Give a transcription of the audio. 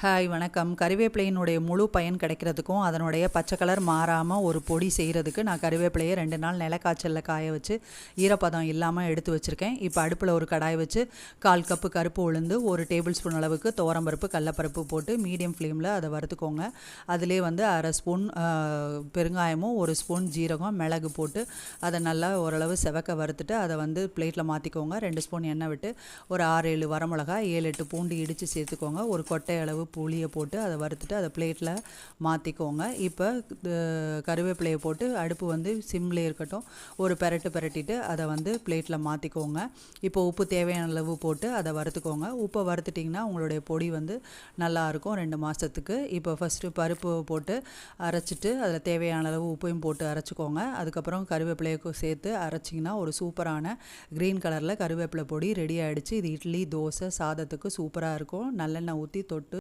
Hi வணக்கம். கறிவேப்பிலையினுடைய முழு பயன் கிடைக்கிறதுக்கும் அதனுடைய பச்சை கலர் மாறாமல் ஒரு பொடி செய்கிறதுக்கு நான் கறிவேப்பிலையை 2 நாள் நிலக்காய்ச்சலில் காய வச்சு ஈரப்பதம் இல்லாமல் எடுத்து வச்சுருக்கேன். இப்போ அடுப்பில் ஒரு கடாய் வச்சு 1/4 கப்பு கருப்பு உளுந்து, 1 டேபிள் ஸ்பூன் அளவுக்கு துவரம்பருப்பு, கடலப்பருப்பு போட்டு மீடியம் ஃப்ளேமில் அதை வறுத்துக்கோங்க. அதிலே வந்து 1/2 ஸ்பூன் பெருங்காயமும் 1 ஸ்பூன் ஜீரகம், மிளகு போட்டு அதை நல்லா ஓரளவு செவக்க வறுத்துட்டு அதை வந்து பிளேட்டில் மாற்றிக்கோங்க. 2 ஸ்பூன் எண்ணெய் விட்டு ஒரு 6-7 வரமிளகாய், 7-8 பூண்டு இடித்து சேர்த்துக்கோங்க. ஒரு கொட்டை அளவு புளியை போட்டு அதை வறுத்துட்டு அதை பிளேட்டில் மாற்றிக்கோங்க. இப்போ கருவேப்பிலையை போட்டு அடுப்பு வந்து சிம்லே இருக்கட்டும். ஒரு பெரட்டிட்டு அதை வந்து பிளேட்டில் மாற்றிக்கோங்க. இப்போ உப்பு தேவையான அளவு போட்டு அதை வறுத்துக்கோங்க. உப்பை வறுத்துட்டிங்கன்னா உங்களுடைய பொடி வந்து நல்லாயிருக்கும் 2 மாதத்துக்கு. இப்போ ஃபஸ்ட்டு பருப்பு போட்டு அரைச்சிட்டு அதில் தேவையான அளவு உப்பையும் போட்டு அரைச்சிக்கோங்க. அதுக்கப்புறம் கருவேப்பிலையை சேர்த்து அரைச்சிங்கன்னா ஒரு சூப்பரான க்ரீன் கலரில் கருவேப்பிலை பொடி ரெடி ஆகிடுச்சு. இது இட்லி, தோசை, சாதத்துக்கு சூப்பராக இருக்கும். நல்லெண்ணெய் ஊற்றி தொட்டு